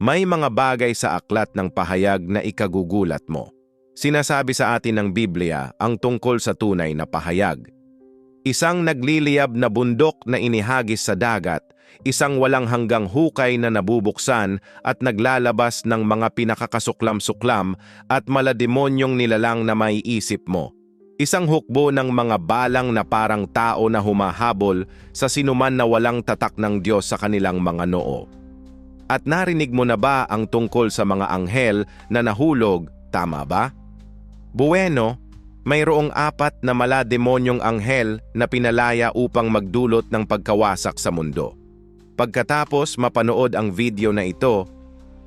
May mga bagay sa aklat ng pahayag na ikagugulat mo. Sinasabi sa atin ng Biblia ang tungkol sa tunay na pahayag. Isang nagliliyab na bundok na inihagis sa dagat, isang walang hanggang hukay na nabubuksan at naglalabas ng mga pinakakasuklam-suklam at malademonyong nilalang na maiisip mo. Isang hukbo ng mga balang na parang tao na humahabol sa sinuman na walang tatak ng Diyos sa kanilang mga noo. At narinig mo na ba ang tungkol sa mga anghel na nahulog, tama ba? Bueno, mayroong 4 na malademonyong anghel na pinalaya upang magdulot ng pagkawasak sa mundo. Pagkatapos mapanood ang video na ito,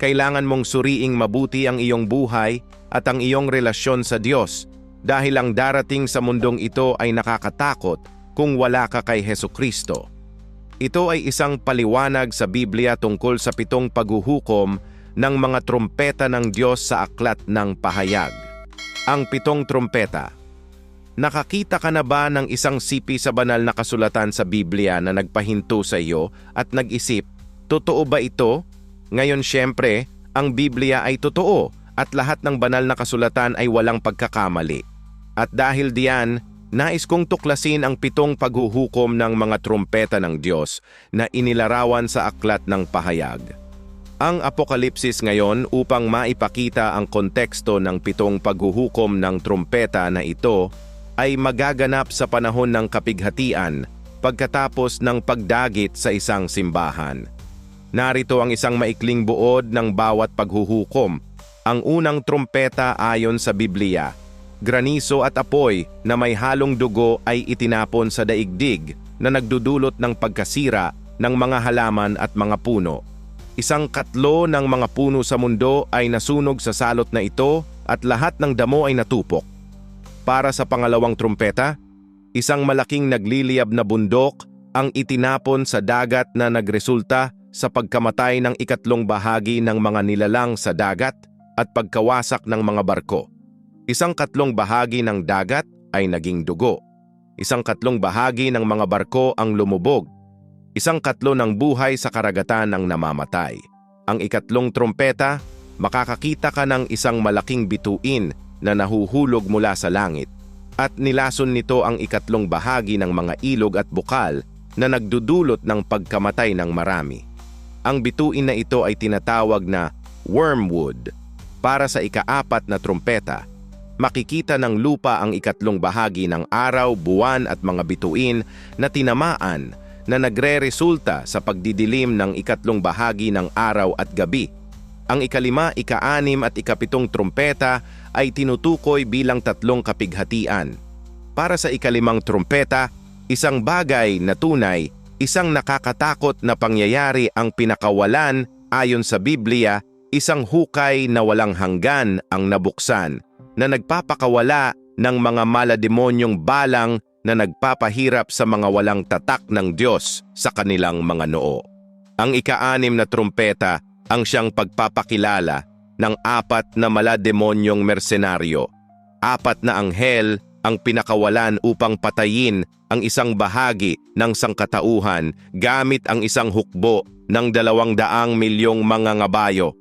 kailangan mong suriing mabuti ang iyong buhay at ang iyong relasyon sa Diyos dahil ang darating sa mundong ito ay nakakatakot kung wala ka kay Hesukristo. Ito ay isang paliwanag sa Biblia tungkol sa 7 paghuhukom ng mga trumpeta ng Diyos sa aklat ng pahayag. Ang 7 trumpeta. Nakakita ka na ba ng isang sipi sa banal na kasulatan sa Biblia na nagpahinto sa iyo at nag-isip, totoo ba ito? Ngayon syempre, ang Biblia ay totoo at lahat ng banal na kasulatan ay walang pagkakamali. At dahil diyan, nais kong tuklasin ang 7 paghuhukom ng mga trumpeta ng Diyos na inilarawan sa aklat ng pahayag. Ang Apokalipsis ngayon upang maipakita ang konteksto ng 7 paghuhukom ng trumpeta na ito ay magaganap sa panahon ng kapighatian pagkatapos ng pagdagit sa isang simbahan. Narito ang isang maikling buod ng bawat paghuhukom. Ang unang trumpeta ayon sa Biblia. Graniso at apoy na may halong dugo ay itinapon sa daigdig na nagdudulot ng pagkasira ng mga halaman at mga puno. Isang 3 ng mga puno sa mundo ay nasunog sa salot na ito at lahat ng damo ay natupok. Para sa pangalawang trumpeta, isang malaking nagliliyab na bundok ang itinapon sa dagat na nagresulta sa pagkamatay ng 3 bahagi ng mga nilalang sa dagat at pagkawasak ng mga barko. Isang 3 bahagi ng dagat ay naging dugo. Isang 3 bahagi ng mga barko ang lumubog. Isang 3 ng buhay sa karagatan ang namamatay. Ang 3 trumpeta, makakakita ka ng isang malaking bituin na nahuhulog mula sa langit at nilason nito ang 3 bahagi ng mga ilog at bukal na nagdudulot ng pagkamatay ng marami. Ang bituin na ito ay tinatawag na wormwood. Para sa 4 na trumpeta, makikita ng lupa ang 3 bahagi ng araw, buwan at mga bituin na tinamaan na nagre-resulta sa pagdidilim ng 3 bahagi ng araw at gabi. Ang 5, 6 at 7 trumpeta ay tinutukoy bilang 3 kapighatian. Para sa 5 trumpeta, isang bagay na tunay, isang nakakatakot na pangyayari ang pinakawalan ayon sa Biblia, isang hukay na walang hanggan ang nabuksan na nagpapakawala ng mga malademonyong balang na nagpapahirap sa mga walang tatak ng Diyos sa kanilang mga noo. Ang 6 na trumpeta ang siyang pagpapakilala ng 4 na malademonyong mersenaryo. 4 na anghel ang pinakawalan upang patayin ang isang bahagi ng sangkatauhan gamit ang isang hukbo ng 200 milyong mga ngabayo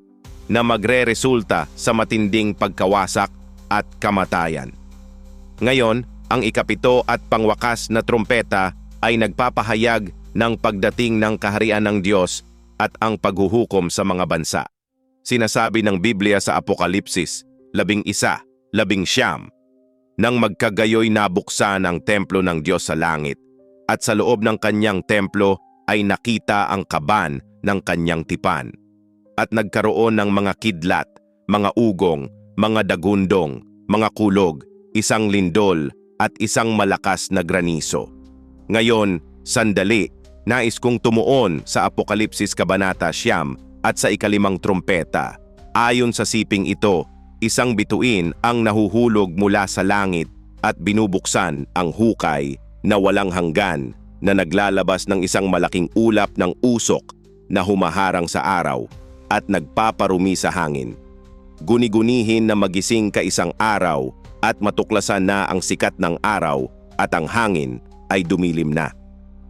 na magre-resulta sa matinding pagkawasak at kamatayan. Ngayon, ang 7 at pangwakas na trumpeta ay nagpapahayag ng pagdating ng kaharian ng Diyos at ang paghuhukom sa mga bansa. Sinasabi ng Biblia sa Apokalipsis 11, 19, nang magkagayoy nabuksan ang templo ng Diyos sa langit at sa loob ng kanyang templo ay nakita ang kaban ng kanyang tipan at nagkaroon ng mga kidlat, mga ugong, mga dagundong, mga kulog, isang lindol at isang malakas na graniso. Ngayon, sandali, nais kong tumuon sa Apokalipsis Kabanata 9 at sa 5 trumpeta. Ayon sa siping ito, isang bituin ang nahuhulog mula sa langit at binubuksan ang hukay na walang hanggan na naglalabas ng isang malaking ulap ng usok na humaharang sa araw at nagpaparumi sa hangin. Guni-gunihin na magising ka isang araw at matuklasan na ang sikat ng araw at ang hangin ay dumilim na.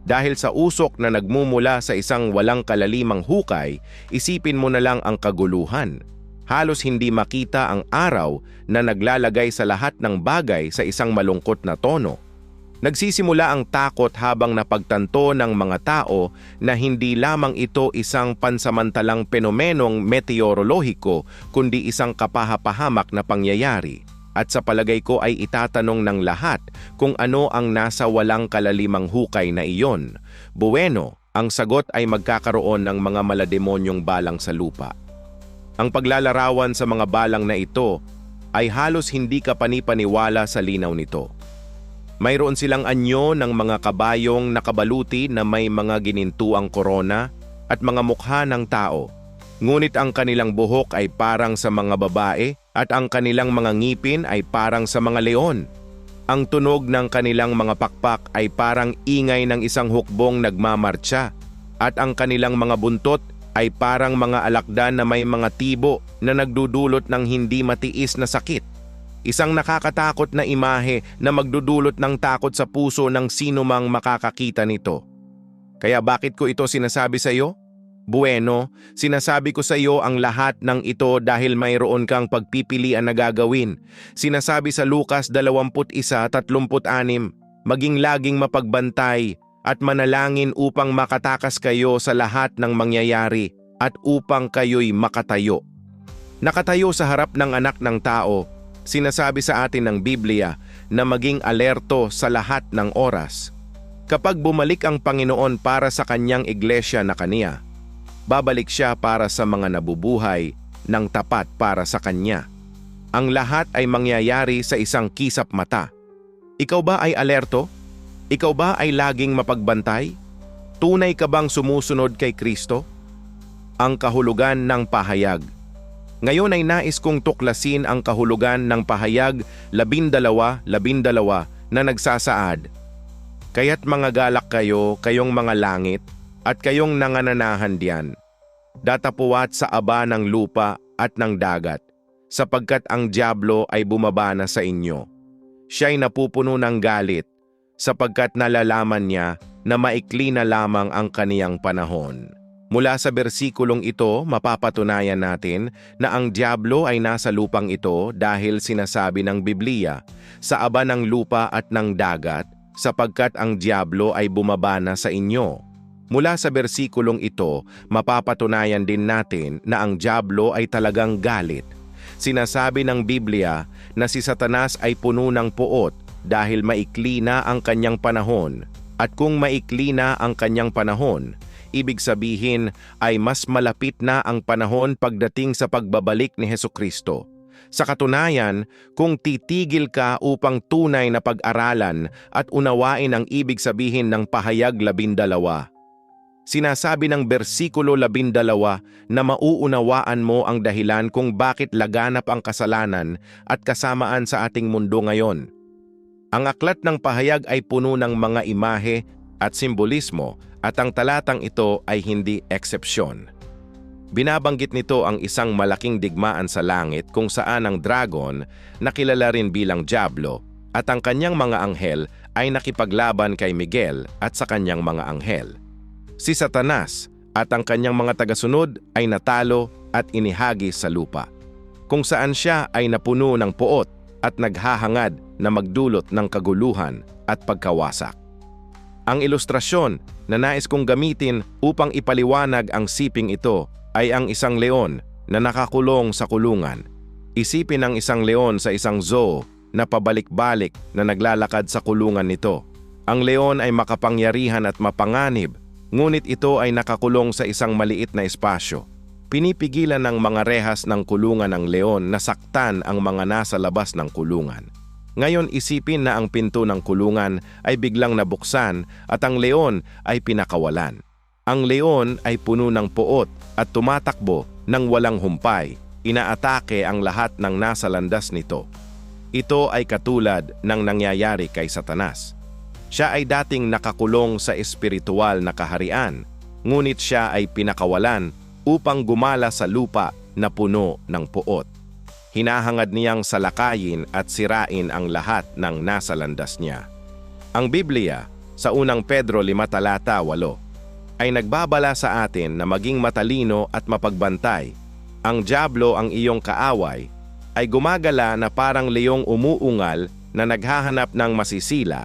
Dahil sa usok na nagmumula sa isang walang kalalimang hukay, isipin mo na lang ang kaguluhan. Halos hindi makita ang araw na naglalagay sa lahat ng bagay sa isang malungkot na tono. Nagsisimula ang takot habang napagtanto ng mga tao na hindi lamang ito isang pansamantalang fenomenong meteorolohiko kundi isang kapahapahamak na pangyayari. At sa palagay ko ay itatanong ng lahat kung ano ang nasa walang kalalimang hukay na iyon. Bueno, ang sagot ay magkakaroon ng mga malademonyong balang sa lupa. Ang paglalarawan sa mga balang na ito ay halos hindi ka panipaniwala sa linaw nito. Mayroon silang anyo ng mga kabayong nakabaluti na may mga ginintuang korona at mga mukha ng tao. Ngunit ang kanilang buhok ay parang sa mga babae at ang kanilang mga ngipin ay parang sa mga leon. Ang tunog ng kanilang mga pakpak ay parang ingay ng isang hukbong nagmamartsa at ang kanilang mga buntot ay parang mga alakdan na may mga tibo na nagdudulot ng hindi matiis na sakit. Isang nakakatakot na imahe na magdudulot ng takot sa puso ng sinumang makakakita nito. Kaya bakit ko ito sinasabi sa iyo? Bueno, sinasabi ko sa iyo ang lahat ng ito dahil mayroon kang pagpipilian na gagawin. Sinasabi sa Lucas 21:36, maging laging mapagbantay at manalangin upang makatakas kayo sa lahat ng mangyayari at upang kayo'y makatayo. Nakatayo sa harap ng anak ng tao, sinasabi sa atin ng Biblia na maging alerto sa lahat ng oras. Kapag bumalik ang Panginoon para sa kanyang iglesia na kaniya, babalik siya para sa mga nabubuhay ng tapat para sa kanya. Ang lahat ay mangyayari sa isang kisap mata. Ikaw ba ay alerto? Ikaw ba ay laging mapagbantay? Tunay ka bang sumusunod kay Kristo? Ang kahulugan ng pahayag. Ngayon ay nais kong tuklasin ang kahulugan ng pahayag 12:12 na nagsasaad, "Kaya't mga galak kayo, kayong mga langit, at kayong nangananahan diyan, datapuwat sa aba ng lupa at ng dagat, sapagkat ang dyablo ay bumaba na sa inyo. Siya'y napupuno ng galit, sapagkat nalalaman niya na maikli na lamang ang kaniyang panahon." Mula sa bersikulong ito, mapapatunayan natin na ang dyablo ay nasa lupang ito dahil sinasabi ng Biblia, sa aba ng lupa at ng dagat, sapagkat ang dyablo ay bumaba na sa inyo. Mula sa bersikulong ito, mapapatunayan din natin na ang dyablo ay talagang galit. Sinasabi ng Biblia na si Satanas ay puno ng puot dahil maikli na ang kanyang panahon. At kung maikli na ang kanyang panahon, ibig sabihin ay mas malapit na ang panahon pagdating sa pagbabalik ni Hesukristo. Sa katunayan, kung titigil ka upang tunay na pag-aralan at unawain ang ibig sabihin ng pahayag 12, sinasabi ng bersikulo 12 na mauunawaan mo ang dahilan kung bakit laganap ang kasalanan at kasamaan sa ating mundo ngayon. Ang aklat ng pahayag ay puno ng mga imahe at simbolismo at ang talatang ito ay hindi eksepsyon. Binabanggit nito ang isang malaking digmaan sa langit kung saan ang dragon, na kilala rin bilang Diablo, at ang kanyang mga anghel ay nakipaglaban kay Miguel at sa kanyang mga anghel. Si Satanas at ang kanyang mga tagasunod ay natalo at inihagis sa lupa, kung saan siya ay napuno ng puot at naghahangad na magdulot ng kaguluhan at pagkawasak. Ang ilustrasyon na nais kong gamitin upang ipaliwanag ang siping ito ay ang isang leon na nakakulong sa kulungan. Isipin ang isang leon sa isang zoo na pabalik-balik na naglalakad sa kulungan nito. Ang leon ay makapangyarihan at mapanganib, ngunit ito ay nakakulong sa isang maliit na espasyo. Pinipigilan ng mga rehas ng kulungan ng leon na saktan ang mga nasa labas ng kulungan. Ngayon isipin na ang pinto ng kulungan ay biglang nabuksan at ang leon ay pinakawalan. Ang leon ay puno ng puot at tumatakbo ng walang humpay. Inaatake ang lahat ng nasa landas nito. Ito ay katulad ng nangyayari kay Satanas. Siya ay dating nakakulong sa espiritual na kaharian, ngunit siya ay pinakawalan upang gumala sa lupa na puno ng puot. Hinahangad niyang salakayin at sirain ang lahat ng nasa landas niya. Ang Biblia sa unang Pedro 5:8, ay nagbabala sa atin na maging matalino at mapagbantay. Ang dyablo, ang iyong kaaway, ay gumagala na parang leong umuungal na naghahanap ng masisila.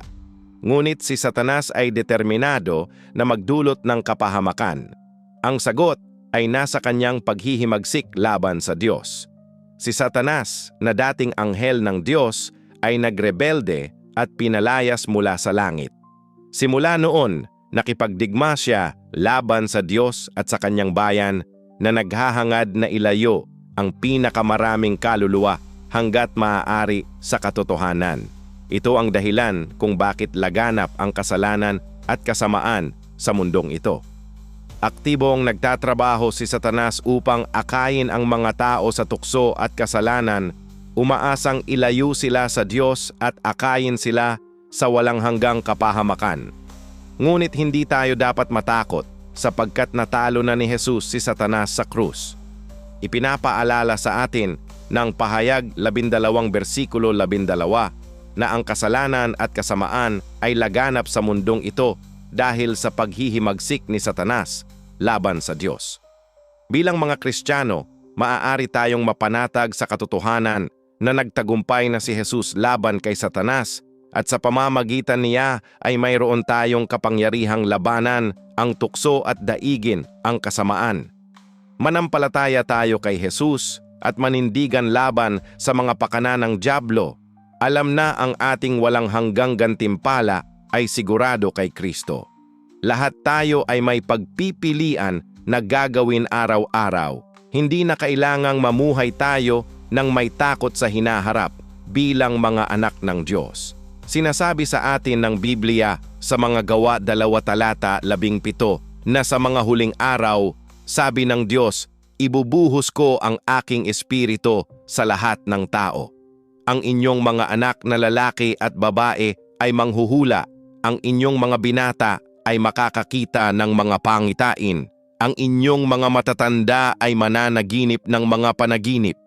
Ngunit si Satanas ay determinado na magdulot ng kapahamakan. Ang sagot ay nasa kanyang paghihimagsik laban sa Diyos. Si Satanas, na dating anghel ng Diyos, ay nagrebelde at pinalayas mula sa langit. Simula noon, nakipagdigma siya laban sa Diyos at sa kanyang bayan na naghahangad na ilayo ang pinakamaraming kaluluwa hanggat maaari sa katotohanan. Ito ang dahilan kung bakit laganap ang kasalanan at kasamaan sa mundong ito. Aktibong nagtatrabaho si Satanas upang akayin ang mga tao sa tukso at kasalanan, umaasang ilayo sila sa Diyos at akayin sila sa walang hanggang kapahamakan. Ngunit hindi tayo dapat matakot sapagkat natalo na ni Jesus si Satanas sa krus. Ipinapaalala sa atin ng Pahayag 12:12 na ang kasalanan at kasamaan ay laganap sa mundong ito dahil sa paghihimagsik ni Satanas laban sa Diyos. Bilang mga Kristiyano, maaari tayong mapanatag sa katotohanan na nagtagumpay na si Jesus laban kay Satanas at sa pamamagitan niya ay mayroon tayong kapangyarihang labanan ang tukso at daigin ang kasamaan. Manampalataya tayo kay Jesus at manindigan laban sa mga pakana ng dyablo. Alam na ang ating walang hanggang gantimpala ay sigurado kay Kristo. Lahat tayo ay may pagpipilian na gagawin araw-araw. Hindi na kailangang mamuhay tayo ng may takot sa hinaharap bilang mga anak ng Diyos. Sinasabi sa atin ng Biblia sa mga Gawa 2:17 na sa mga huling araw, sabi ng Diyos, ibubuhos ko ang aking espiritu sa lahat ng tao. Ang inyong mga anak na lalaki at babae ay manghuhula. Ang inyong mga binata ay makakakita ng mga pangitain. Ang inyong mga matatanda ay mananaginip ng mga panaginip.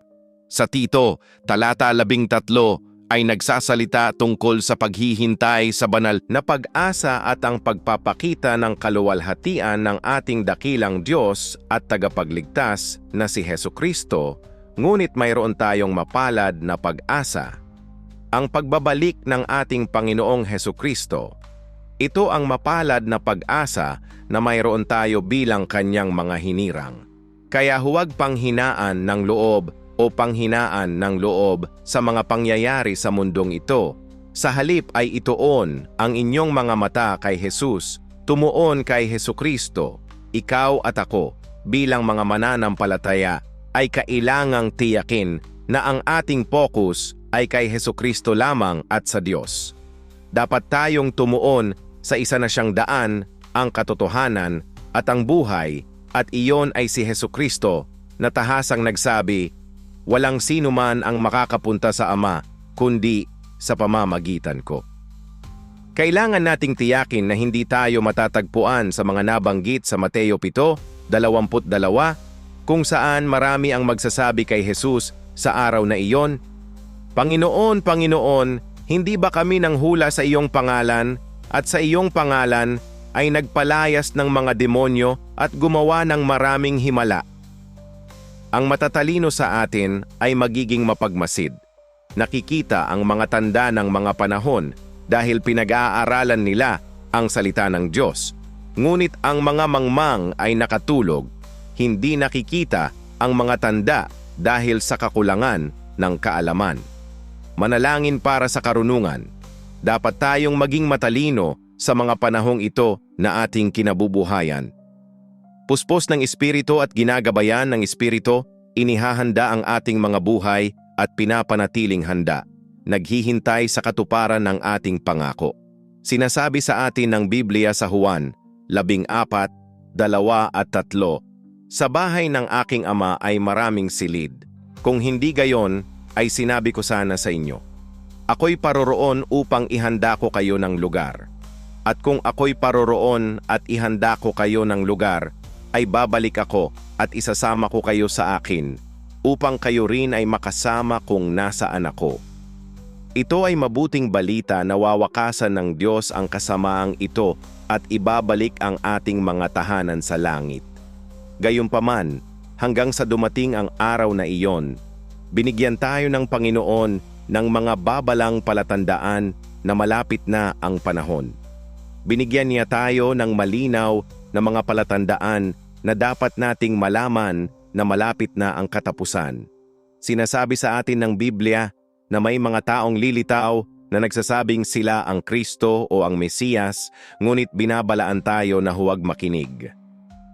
Sa Tito, talata 13 ay nagsasalita tungkol sa paghihintay sa banal na pag-asa at ang pagpapakita ng kaluwalhatian ng ating dakilang Diyos at tagapagligtas na si Hesukristo. Ngunit mayroon tayong mapalad na pag-asa. Ang pagbabalik ng ating Panginoong Hesukristo. Ito ang mapalad na pag-asa na mayroon tayo bilang kanyang mga hinirang. Kaya huwag panghinaan ng loob o panghinaan ng loob sa mga pangyayari sa mundong ito. Sa halip ay ituon ang inyong mga mata kay Jesus, tumuon kay Hesukristo. Ikaw at ako bilang mga mananampalataya ay kailangang tiyakin na ang ating focus ay kay Hesukristo lamang at sa Diyos. Dapat tayong tumuon sa isa na siyang daan, ang katotohanan at ang buhay, at iyon ay si Hesukristo na tahasang nagsabi, walang sino man ang makakapunta sa Ama kundi sa pamamagitan ko. Kailangan nating tiyakin na hindi tayo matatagpuan sa mga nabanggit sa Mateo 7:22 kung saan marami ang magsasabi kay Jesus sa araw na iyon, Panginoon, Panginoon, hindi ba kami nanghula sa iyong pangalan at sa iyong pangalan ay nagpalayas ng mga demonyo at gumawa ng maraming himala? Ang matatalino sa atin ay magiging mapagmasid. Nakikita ang mga tanda ng mga panahon dahil pinag-aaralan nila ang salita ng Diyos. Ngunit ang mga mangmang ay nakatulog, hindi nakikita ang mga tanda dahil sa kakulangan ng kaalaman. Manalangin para sa karunungan. Dapat tayong maging matalino sa mga panahong ito na ating kinabubuhayan. Puspos ng Espiritu at ginagabayan ng Espiritu, inihahanda ang ating mga buhay at pinapanatiling handa, naghihintay sa katuparan ng ating pangako. Sinasabi sa atin ng Biblia sa Juan 14:2-3, sa bahay ng aking ama ay maraming silid. Kung hindi gayon, ay sinabi ko sana sa inyo. Ako'y paroroon upang ihanda ko kayo ng lugar. At kung ako'y paroroon at ihanda ko kayo ng lugar, ay babalik ako at isasama ko kayo sa akin, upang kayo rin ay makasama kung nasaan ako. Ito ay mabuting balita na wawakasan ng Diyos ang kasamaang ito at ibabalik ang ating mga tahanan sa langit. Gayunpaman, hanggang sa dumating ang araw na iyon, binigyan tayo ng Panginoon ng mga babalang palatandaan na malapit na ang panahon. Binigyan niya tayo ng malinaw na mga palatandaan na dapat nating malaman na malapit na ang katapusan. Sinasabi sa atin ng Biblia na may mga taong lilitaw na nagsasabing sila ang Kristo o ang Mesiyas, ngunit binabalaan tayo na huwag makinig.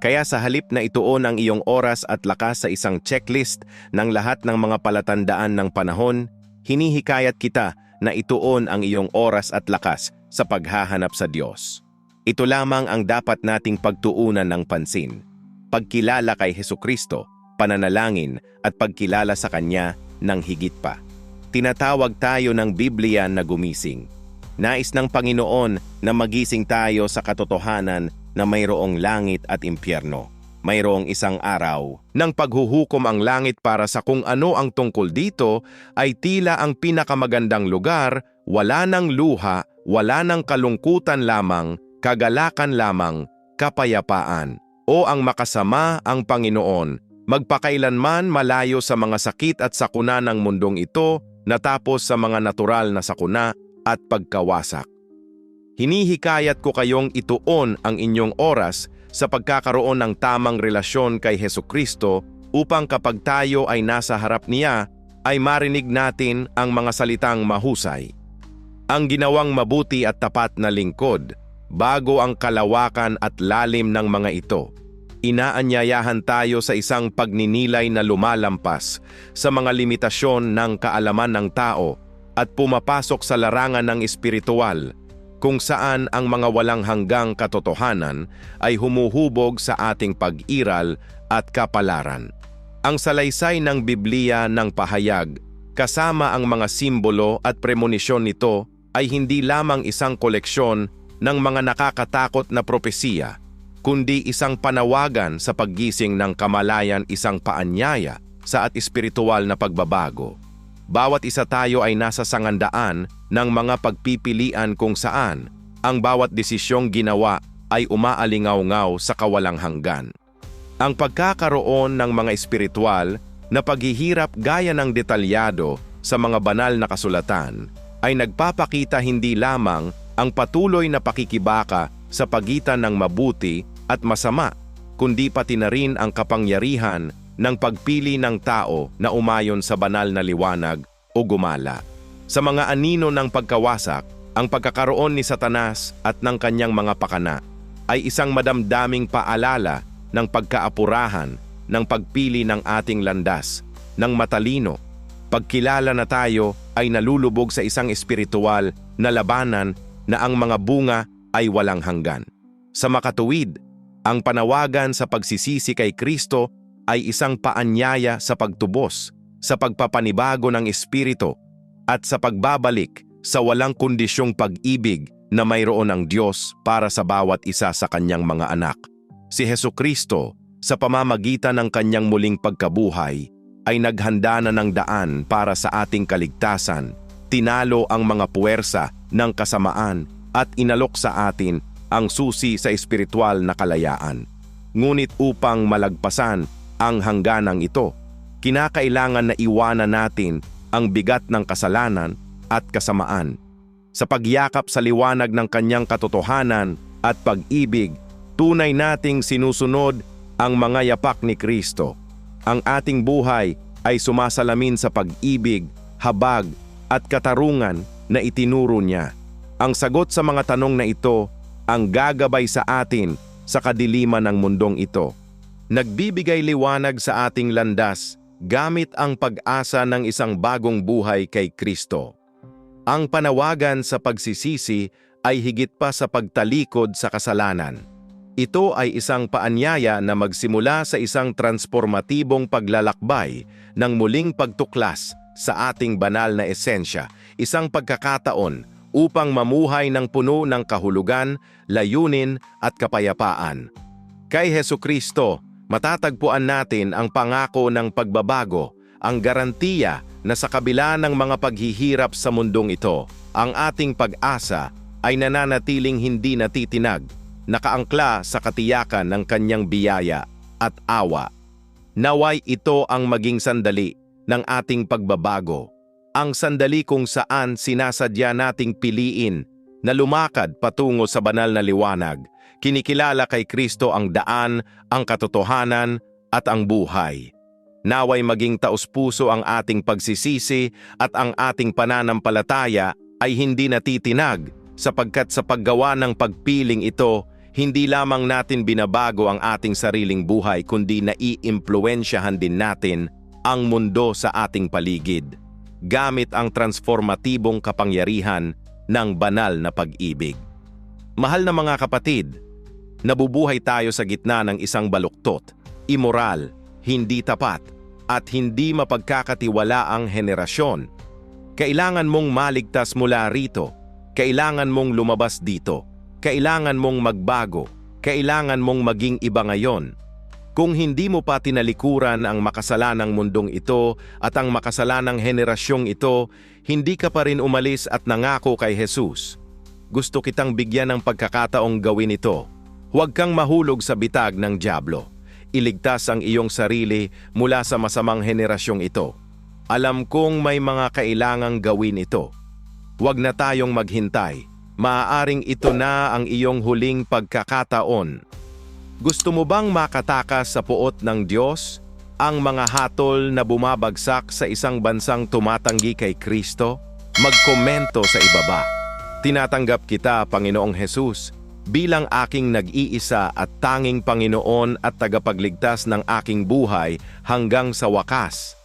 Kaya sa halip na ituon ang iyong oras at lakas sa isang checklist ng lahat ng mga palatandaan ng panahon, hinihikayat kita na ituon ang iyong oras at lakas sa paghahanap sa Diyos. Ito lamang ang dapat nating pagtuunan ng pansin. Pagkilala kay Hesukristo, pananalangin at pagkilala sa Kanya ng higit pa. Tinatawag tayo ng Biblia na gumising. Nais ng Panginoon na magising tayo sa katotohanan na mayroong langit at impyerno. Mayroong isang araw ng paghuhukom ang langit para sa kung ano ang tungkol dito ay tila ang pinakamagandang lugar, wala ng luha, wala ng kalungkutan lamang, kagalakan lamang, kapayapaan. O ang makasama ang Panginoon, magpakailanman malayo sa mga sakit at sakuna ng mundong ito, natapos sa mga natural na sakuna at pagkawasak. Hinihikayat ko kayong ituon ang inyong oras sa pagkakaroon ng tamang relasyon kay Hesukristo upang kapag tayo ay nasa harap niya, ay marinig natin ang mga salitang mahusay. Ang ginawang mabuti at tapat na lingkod, bago ang kalawakan at lalim ng mga ito. Inaanyayahan tayo sa isang pagninilay na lumalampas sa mga limitasyon ng kaalaman ng tao at pumapasok sa larangan ng espiritual, kung saan ang mga walang hanggang katotohanan ay humuhubog sa ating pag-iral at kapalaran. Ang salaysay ng Biblia ng pahayag, kasama ang mga simbolo at premonisyon nito, ay hindi lamang isang koleksyon ng mga nakakatakot na propesiya, kundi isang panawagan sa paggising ng kamalayan, isang paanyaya sa espiritual na pagbabago. Bawat isa tayo ay nasa sangandaan ng mga pagpipilian kung saan ang bawat desisyong ginawa ay umaalingaw-ngaw sa kawalang hanggan. Ang pagkakaroon ng mga espiritual na paghihirap gaya ng detalyado sa mga banal na kasulatan ay nagpapakita hindi lamang ang patuloy na pakikibaka sa pagitan ng mabuti at masama, kundi pati na rin ang kapangyarihan ng pagpili ng tao na umayon sa banal na liwanag o gumala. Sa mga anino ng pagkawasak, ang pagkakaroon ni Satanas at ng kanyang mga pakana ay isang madamdaming paalala ng pagkaapurahan ng pagpili ng ating landas ng matalino. Pagkilala na tayo ay nalulubog sa isang espiritual na labanan na ang mga bunga ay walang hanggan. Sa makatuwid, ang panawagan sa pagsisisi kay Kristo ay isang paanyaya sa pagtubos, sa pagpapanibago ng espiritu, at sa pagbabalik sa walang kondisyong pag-ibig na mayroon ng Diyos para sa bawat isa sa kanyang mga anak. Si Hesukristo, sa pamamagitan ng kanyang muling pagkabuhay, ay naghanda na ng daan para sa ating kaligtasan, tinalo ang mga puwersa ng kasamaan at inalok sa atin ang susi sa espiritual na kalayaan. Ngunit upang malagpasan ang hangganang ito, kinakailangan na iwanan natin ang bigat ng kasalanan at kasamaan. Sa pagyakap sa liwanag ng kanyang katotohanan at pag-ibig, tunay nating sinusunod ang mga yapak ni Kristo. Ang ating buhay ay sumasalamin sa pag-ibig, habag at katarungan na itinuro niya. Ang sagot sa mga tanong na ito ang gagabay sa atin sa kadiliman ng mundong ito. Nagbibigay liwanag sa ating landas gamit ang pag-asa ng isang bagong buhay kay Kristo. Ang panawagan sa pagsisisi ay higit pa sa pagtalikod sa kasalanan. Ito ay isang paanyaya na magsimula sa isang transformatibong paglalakbay ng muling pagtuklas sa ating banal na esensya, isang pagkakataon upang mamuhay ng puno ng kahulugan, layunin at kapayapaan. Kay Hesukristo, matatagpuan natin ang pangako ng pagbabago ang garantiya na sa kabila ng mga paghihirap sa mundong ito, ang ating pag-asa ay nananatiling hindi natitinag, nakaangkla sa katiyakan ng kanyang biyaya at awa. Naway ito ang maging sandali ng ating pagbabago, ang sandali kung saan sinasadya nating piliin na lumakad patungo sa banal na liwanag, kinikilala kay Kristo ang daan, ang katotohanan at ang buhay. Naway maging taos-puso ang ating pagsisisi at ang ating pananampalataya ay hindi natitinag sapagkat sa paggawa ng pagpiling ito, hindi lamang natin binabago ang ating sariling buhay kundi naiimpluwensyahan din natin ang mundo sa ating paligid gamit ang transformatibong kapangyarihan ng banal na pag-ibig. Mahal na mga kapatid, nabubuhay tayo sa gitna ng isang baluktot, imoral, hindi tapat, at hindi mapagkakatiwalaang henerasyon. Kailangan mong maligtas mula rito. Kailangan mong lumabas dito. Kailangan mong magbago. Kailangan mong maging iba ngayon. Kung hindi mo pa tinalikuran ang makasalanang mundong ito at ang makasalanang henerasyong ito, hindi ka pa rin umalis at nangako kay Jesus. Gusto kitang bigyan ng pagkakataong gawin ito. Huwag kang mahulog sa bitag ng dyablo. Iligtas ang iyong sarili mula sa masamang henerasyong ito. Alam kong may mga kailangang gawin ito. Huwag na tayong maghintay. Maaaring ito na ang iyong huling pagkakataon. Gusto mo bang makatakas sa puot ng Diyos? Ang mga hatol na bumabagsak sa isang bansang tumatanggi kay Kristo? Magkomento sa ibaba. Tinatanggap kita, Panginoong Jesus, bilang aking nag-iisa at tanging Panginoon at tagapagligtas ng aking buhay hanggang sa wakas.